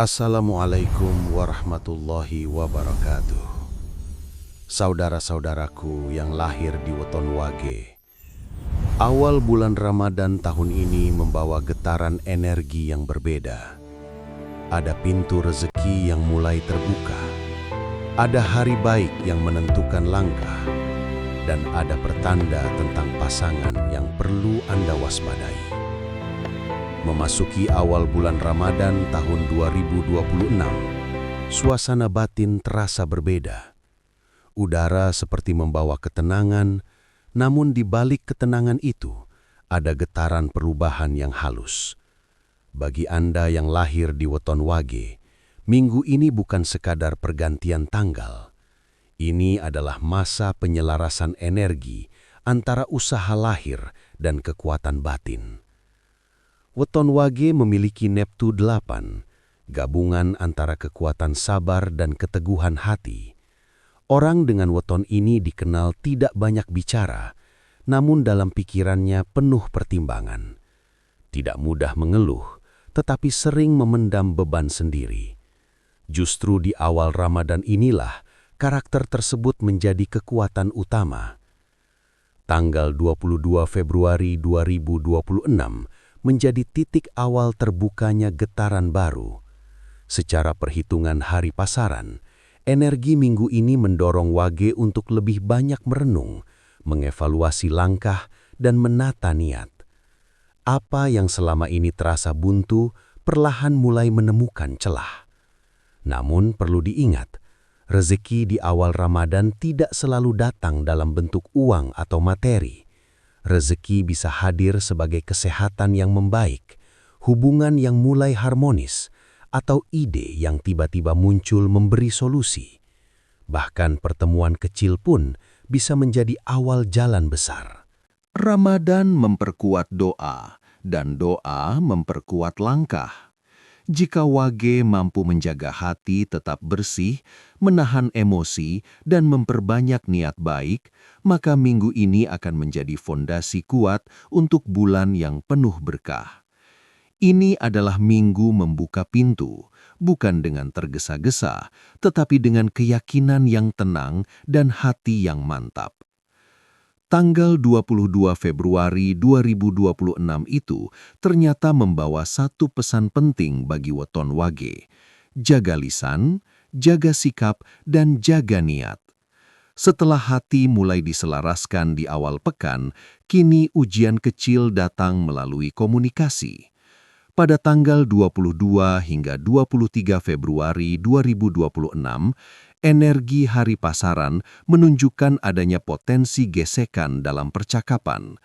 Assalamualaikum warahmatullahi wabarakatuh. Saudara-saudaraku yang lahir di weton Wage, awal bulan Ramadan tahun ini membawa getaran energi yang berbeda. Ada pintu rezeki yang mulai terbuka, ada hari baik yang menentukan langkah, dan ada pertanda tentang pasangan yang perlu Anda waspadai. Memasuki awal bulan Ramadan tahun 2026, suasana batin terasa berbeda. Udara seperti membawa ketenangan, namun di balik ketenangan itu ada getaran perubahan yang halus. Bagi Anda yang lahir di weton Wage, minggu ini bukan sekadar pergantian tanggal. Ini adalah masa penyelarasan energi antara usaha lahir dan kekuatan batin. Weton Wage memiliki Neptu 8, gabungan antara kekuatan sabar dan keteguhan hati. Orang dengan weton ini dikenal tidak banyak bicara, namun dalam pikirannya penuh pertimbangan. Tidak mudah mengeluh, tetapi sering memendam beban sendiri. Justru di awal Ramadan inilah karakter tersebut menjadi kekuatan utama. Tanggal 22 Februari 2026 menjadi titik awal terbukanya getaran baru. Secara perhitungan hari pasaran, energi minggu ini mendorong Wage untuk lebih banyak merenung, mengevaluasi langkah, dan menata niat. Apa yang selama ini terasa buntu, perlahan mulai menemukan celah. Namun perlu diingat, rezeki di awal Ramadan tidak selalu datang dalam bentuk uang atau materi. Rezeki bisa hadir sebagai kesehatan yang membaik, hubungan yang mulai harmonis, atau ide yang tiba-tiba muncul memberi solusi. Bahkan pertemuan kecil pun bisa menjadi awal jalan besar. Ramadan memperkuat doa, dan doa memperkuat langkah. Jika Wage mampu menjaga hati tetap bersih, menahan emosi, dan memperbanyak niat baik, maka minggu ini akan menjadi fondasi kuat untuk bulan yang penuh berkah. Ini adalah minggu membuka pintu, bukan dengan tergesa-gesa, tetapi dengan keyakinan yang tenang dan hati yang mantap. Tanggal 22 Februari 2026 itu ternyata membawa satu pesan penting bagi weton Wage. Jaga lisan, jaga sikap, dan jaga niat. Setelah hati mulai diselaraskan di awal pekan, kini ujian kecil datang melalui komunikasi. Pada tanggal 22 hingga 23 Februari 2026, energi hari pasaran menunjukkan adanya potensi gesekan dalam percakapan.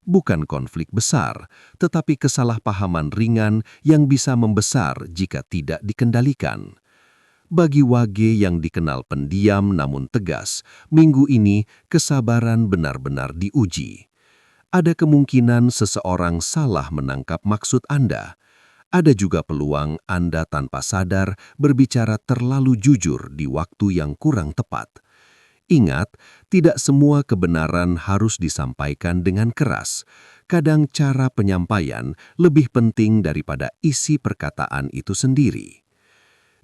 Bukan konflik besar, tetapi kesalahpahaman ringan yang bisa membesar jika tidak dikendalikan. Bagi Wage yang dikenal pendiam namun tegas, minggu ini kesabaran benar-benar diuji. Ada kemungkinan seseorang salah menangkap maksud Anda. Ada juga peluang Anda tanpa sadar berbicara terlalu jujur di waktu yang kurang tepat. Ingat, tidak semua kebenaran harus disampaikan dengan keras. Kadang cara penyampaian lebih penting daripada isi perkataan itu sendiri.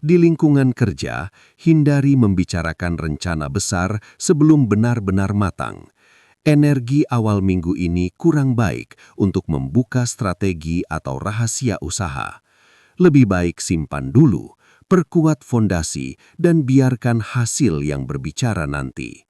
Di lingkungan kerja, hindari membicarakan rencana besar sebelum benar-benar matang. Energi awal minggu ini kurang baik untuk membuka strategi atau rahasia usaha. Lebih baik simpan dulu, perkuat fondasi, dan biarkan hasil yang berbicara nanti.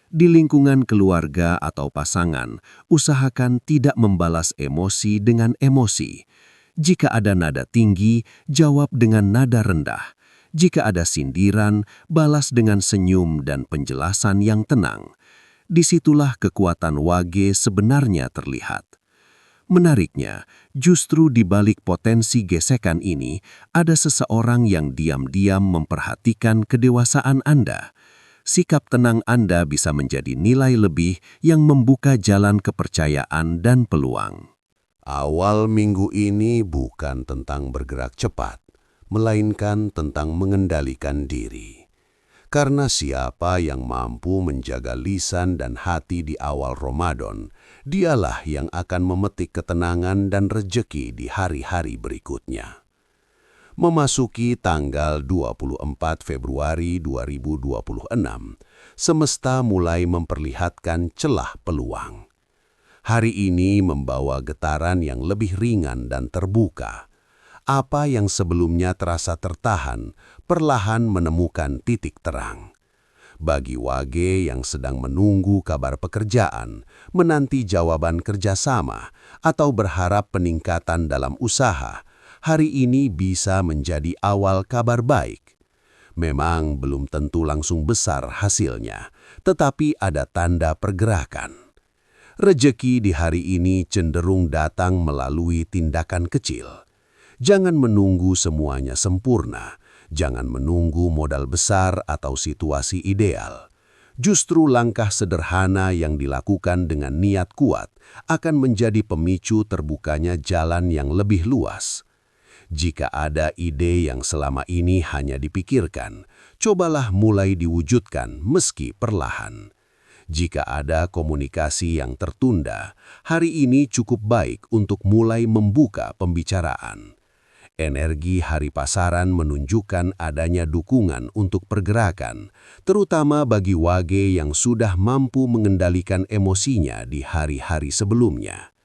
Di lingkungan keluarga atau pasangan, usahakan tidak membalas emosi dengan emosi. Jika ada nada tinggi, jawab dengan nada rendah. Jika ada sindiran, balas dengan senyum dan penjelasan yang tenang. Disitulah kekuatan Wage sebenarnya terlihat. Menariknya, justru di balik potensi gesekan ini, ada seseorang yang diam-diam memperhatikan kedewasaan Anda. Sikap tenang Anda bisa menjadi nilai lebih yang membuka jalan kepercayaan dan peluang. Awal minggu ini bukan tentang bergerak cepat, melainkan tentang mengendalikan diri. Karena siapa yang mampu menjaga lisan dan hati di awal Ramadan, dialah yang akan memetik ketenangan dan rejeki di hari-hari berikutnya. Memasuki tanggal 24 Februari 2026, semesta mulai memperlihatkan celah peluang. Hari ini membawa getaran yang lebih ringan dan terbuka. Apa yang sebelumnya terasa tertahan, perlahan menemukan titik terang. Bagi wage yang sedang menunggu kabar pekerjaan, menanti jawaban kerjasama, atau berharap peningkatan dalam usaha, hari ini bisa menjadi awal kabar baik. Memang belum tentu langsung besar hasilnya, tetapi ada tanda pergerakan. Rejeki di hari ini cenderung datang melalui tindakan kecil. Jangan menunggu semuanya sempurna. Jangan menunggu modal besar atau situasi ideal. Justru langkah sederhana yang dilakukan dengan niat kuat akan menjadi pemicu terbukanya jalan yang lebih luas. Jika ada ide yang selama ini hanya dipikirkan, cobalah mulai diwujudkan meski perlahan. Jika ada komunikasi yang tertunda, hari ini cukup baik untuk mulai membuka pembicaraan. Energi hari pasaran menunjukkan adanya dukungan untuk pergerakan, terutama bagi wage yang sudah mampu mengendalikan emosinya di hari-hari sebelumnya.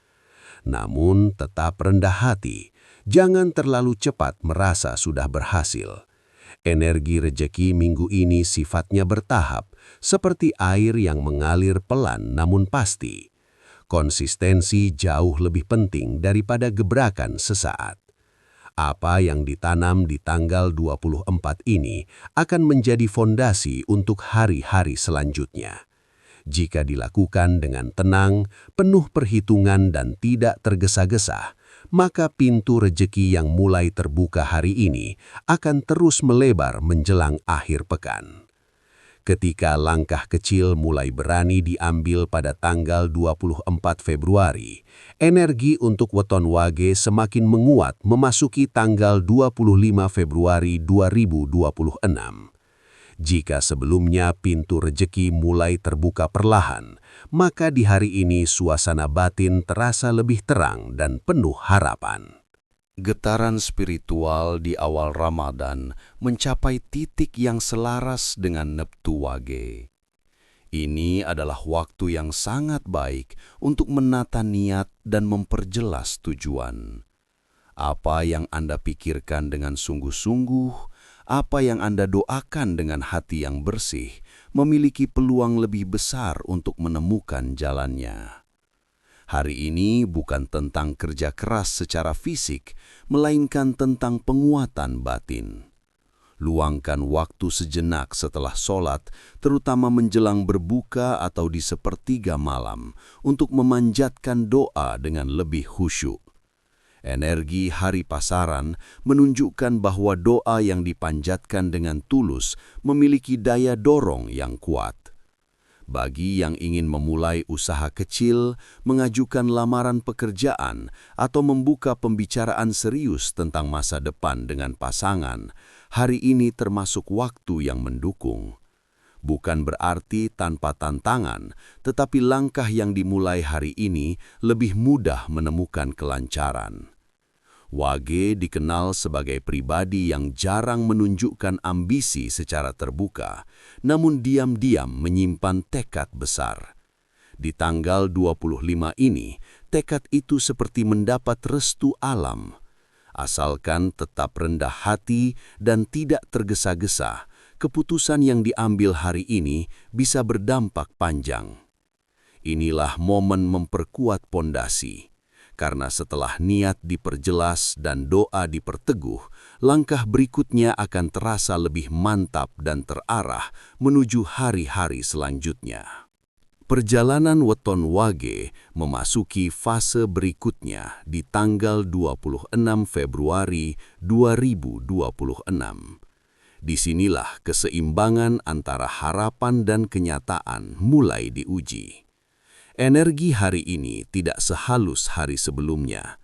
Namun tetap rendah hati, jangan terlalu cepat merasa sudah berhasil. Energi rejeki minggu ini sifatnya bertahap, seperti air yang mengalir pelan namun pasti. Konsistensi jauh lebih penting daripada gebrakan sesaat. Apa yang ditanam di tanggal 24 ini akan menjadi fondasi untuk hari-hari selanjutnya. Jika dilakukan dengan tenang, penuh perhitungan dan tidak tergesa-gesa, maka pintu rejeki yang mulai terbuka hari ini akan terus melebar menjelang akhir pekan. Ketika langkah kecil mulai berani diambil pada tanggal 24 Februari, energi untuk weton wage semakin menguat memasuki tanggal 25 Februari 2026. Jika sebelumnya pintu rejeki mulai terbuka perlahan, maka di hari ini suasana batin terasa lebih terang dan penuh harapan. Getaran spiritual di awal Ramadan mencapai titik yang selaras dengan Neptu Wage. Ini adalah waktu yang sangat baik untuk menata niat dan memperjelas tujuan. Apa yang Anda pikirkan dengan sungguh-sungguh, apa yang Anda doakan dengan hati yang bersih, memiliki peluang lebih besar untuk menemukan jalannya. Hari ini bukan tentang kerja keras secara fisik, melainkan tentang penguatan batin. Luangkan waktu sejenak setelah sholat, terutama menjelang berbuka atau di sepertiga malam, untuk memanjatkan doa dengan lebih khusyuk. Energi hari pasaran menunjukkan bahwa doa yang dipanjatkan dengan tulus memiliki daya dorong yang kuat. Bagi yang ingin memulai usaha kecil, mengajukan lamaran pekerjaan, atau membuka pembicaraan serius tentang masa depan dengan pasangan, hari ini termasuk waktu yang mendukung. Bukan berarti tanpa tantangan, tetapi langkah yang dimulai hari ini lebih mudah menemukan kelancaran. Wage dikenal sebagai pribadi yang jarang menunjukkan ambisi secara terbuka, namun diam-diam menyimpan tekad besar. Di tanggal 25 ini, tekad itu seperti mendapat restu alam. Asalkan tetap rendah hati dan tidak tergesa-gesa, keputusan yang diambil hari ini bisa berdampak panjang. Inilah momen memperkuat pondasi. Karena setelah niat diperjelas dan doa diperteguh, langkah berikutnya akan terasa lebih mantap dan terarah menuju hari-hari selanjutnya. Perjalanan weton wage memasuki fase berikutnya di tanggal 26 Februari 2026. Disinilah keseimbangan antara harapan dan kenyataan mulai diuji. Energi hari ini tidak sehalus hari sebelumnya.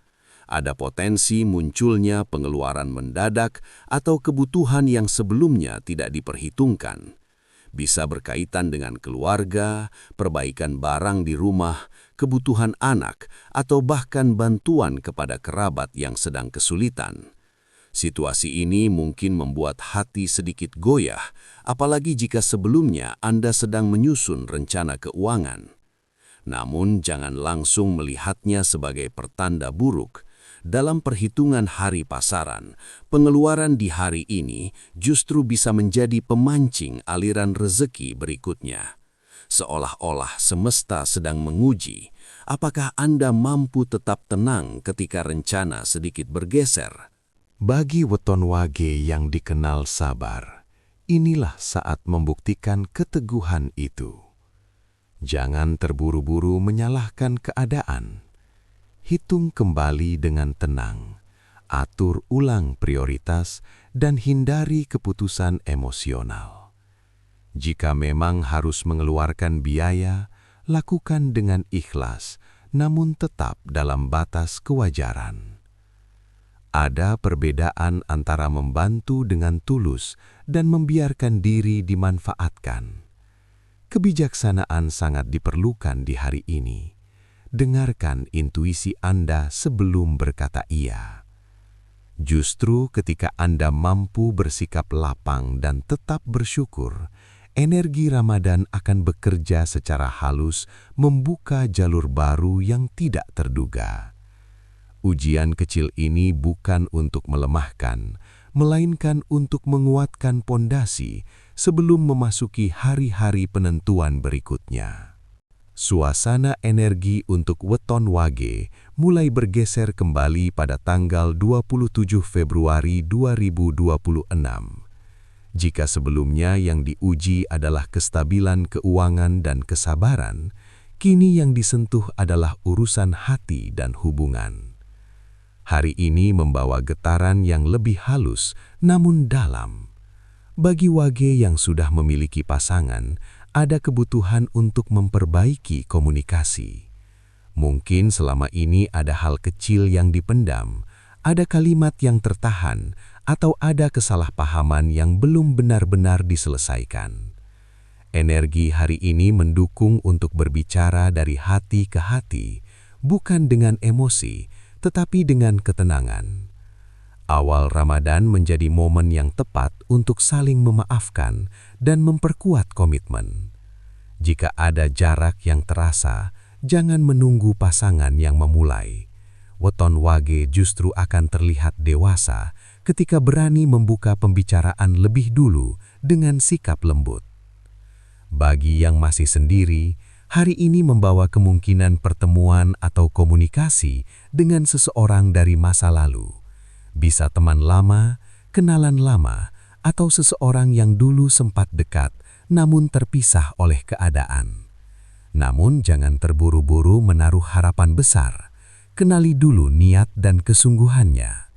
Ada potensi munculnya pengeluaran mendadak atau kebutuhan yang sebelumnya tidak diperhitungkan. Bisa berkaitan dengan keluarga, perbaikan barang di rumah, kebutuhan anak, atau bahkan bantuan kepada kerabat yang sedang kesulitan. Situasi ini mungkin membuat hati sedikit goyah, apalagi jika sebelumnya Anda sedang menyusun rencana keuangan. Namun jangan langsung melihatnya sebagai pertanda buruk. Dalam perhitungan hari pasaran, pengeluaran di hari ini justru bisa menjadi pemancing aliran rezeki berikutnya. Seolah-olah semesta sedang menguji, apakah Anda mampu tetap tenang ketika rencana sedikit bergeser. Bagi weton wage yang dikenal sabar, inilah saat membuktikan keteguhan itu. Jangan terburu-buru menyalahkan keadaan. Hitung kembali dengan tenang, atur ulang prioritas, dan hindari keputusan emosional. Jika memang harus mengeluarkan biaya, lakukan dengan ikhlas, namun tetap dalam batas kewajaran. Ada perbedaan antara membantu dengan tulus dan membiarkan diri dimanfaatkan. Kebijaksanaan sangat diperlukan di hari ini. Dengarkan intuisi Anda sebelum berkata iya. Justru ketika Anda mampu bersikap lapang dan tetap bersyukur, energi Ramadan akan bekerja secara halus membuka jalur baru yang tidak terduga. Ujian kecil ini bukan untuk melemahkan, melainkan untuk menguatkan pondasi sebelum memasuki hari-hari penentuan berikutnya. Suasana energi untuk weton wage mulai bergeser kembali pada tanggal 27 Februari 2026. Jika sebelumnya yang diuji adalah kestabilan keuangan dan kesabaran, kini yang disentuh adalah urusan hati dan hubungan. Hari ini membawa getaran yang lebih halus namun dalam. Bagi wage yang sudah memiliki pasangan, ada kebutuhan untuk memperbaiki komunikasi. Mungkin selama ini ada hal kecil yang dipendam, ada kalimat yang tertahan, atau ada kesalahpahaman yang belum benar-benar diselesaikan. Energi hari ini mendukung untuk berbicara dari hati ke hati, bukan dengan emosi, tetapi dengan ketenangan. Awal Ramadan menjadi momen yang tepat untuk saling memaafkan dan memperkuat komitmen. Jika ada jarak yang terasa, jangan menunggu pasangan yang memulai. Weton wage justru akan terlihat dewasa ketika berani membuka pembicaraan lebih dulu dengan sikap lembut. Bagi yang masih sendiri, hari ini membawa kemungkinan pertemuan atau komunikasi dengan seseorang dari masa lalu. Bisa teman lama, kenalan lama, atau seseorang yang dulu sempat dekat namun terpisah oleh keadaan. Namun jangan terburu-buru menaruh harapan besar. Kenali dulu niat dan kesungguhannya.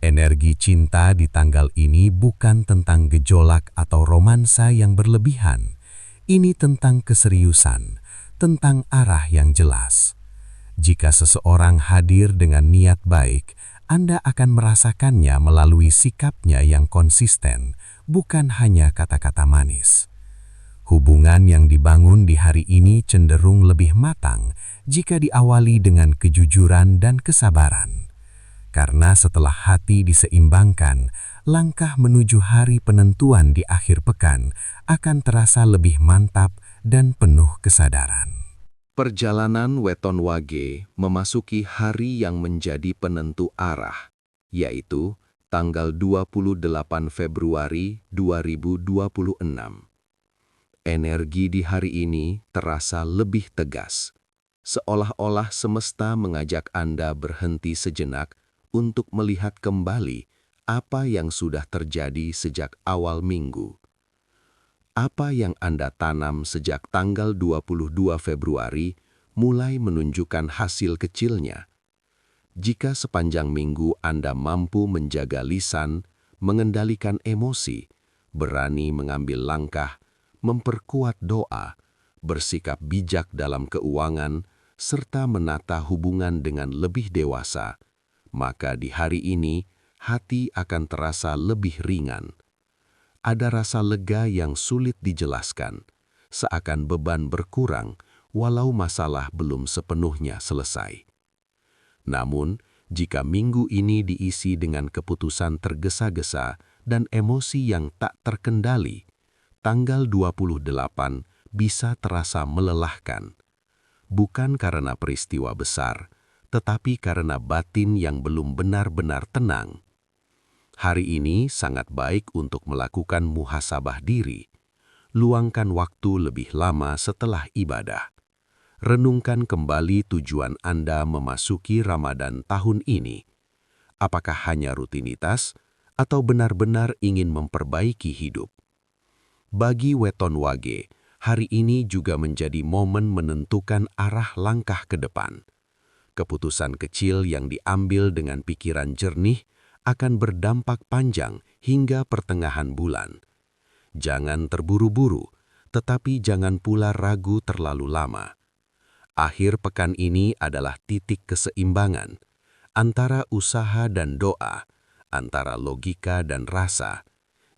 Energi cinta di tanggal ini bukan tentang gejolak atau romansa yang berlebihan. Ini tentang keseriusan, tentang arah yang jelas. Jika seseorang hadir dengan niat baik, Anda akan merasakannya melalui sikapnya yang konsisten, bukan hanya kata-kata manis. Hubungan yang dibangun di hari ini cenderung lebih matang jika diawali dengan kejujuran dan kesabaran. Karena setelah hati diseimbangkan, langkah menuju hari penentuan di akhir pekan akan terasa lebih mantap dan penuh kesadaran. Perjalanan weton wage memasuki hari yang menjadi penentu arah, yaitu tanggal 28 Februari 2026. Energi di hari ini terasa lebih tegas, seolah-olah semesta mengajak Anda berhenti sejenak untuk melihat kembali apa yang sudah terjadi sejak awal minggu. Apa yang Anda tanam sejak tanggal 22 Februari mulai menunjukkan hasil kecilnya. Jika sepanjang minggu Anda mampu menjaga lisan, mengendalikan emosi, berani mengambil langkah, memperkuat doa, bersikap bijak dalam keuangan, serta menata hubungan dengan lebih dewasa, maka di hari ini hati akan terasa lebih ringan. Ada rasa lega yang sulit dijelaskan, seakan beban berkurang walau masalah belum sepenuhnya selesai. Namun, Jika minggu ini diisi dengan keputusan tergesa-gesa dan emosi yang tak terkendali, tanggal 28 bisa terasa melelahkan. Bukan karena peristiwa besar, tetapi karena batin yang belum benar-benar tenang. Hari ini sangat baik untuk melakukan muhasabah diri. Luangkan waktu lebih lama setelah ibadah. Renungkan kembali tujuan Anda memasuki Ramadan tahun ini. Apakah hanya rutinitas atau benar-benar ingin memperbaiki hidup? Bagi Weton Wage, hari ini juga menjadi momen menentukan arah langkah ke depan. Keputusan kecil yang diambil dengan pikiran jernih akan berdampak panjang hingga pertengahan bulan. Jangan terburu-buru, tetapi jangan pula ragu terlalu lama. Akhir pekan ini adalah titik keseimbangan antara usaha dan doa, antara logika dan rasa.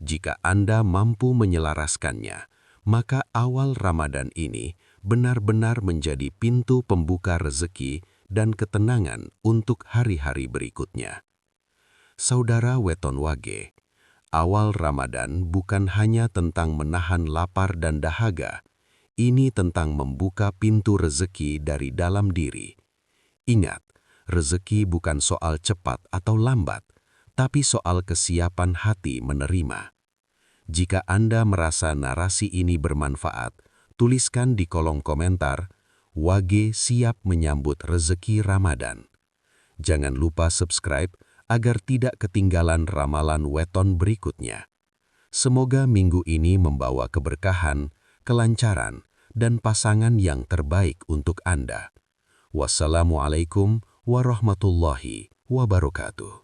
Jika Anda mampu menyelaraskannya, maka awal Ramadan ini benar-benar menjadi pintu pembuka rezeki dan ketenangan untuk hari-hari berikutnya. Saudara Weton Wage, awal Ramadan bukan hanya tentang menahan lapar dan dahaga. Ini tentang membuka pintu rezeki dari dalam diri. Ingat, rezeki bukan soal cepat atau lambat, tapi soal kesiapan hati menerima. Jika Anda merasa narasi ini bermanfaat, tuliskan di kolom komentar, Wage siap menyambut rezeki Ramadan. Jangan lupa subscribe agar tidak ketinggalan ramalan Weton berikutnya. Semoga minggu ini membawa keberkahan, kelancaran, dan pasangan yang terbaik untuk Anda. Wassalamualaikum warahmatullahi wabarakatuh.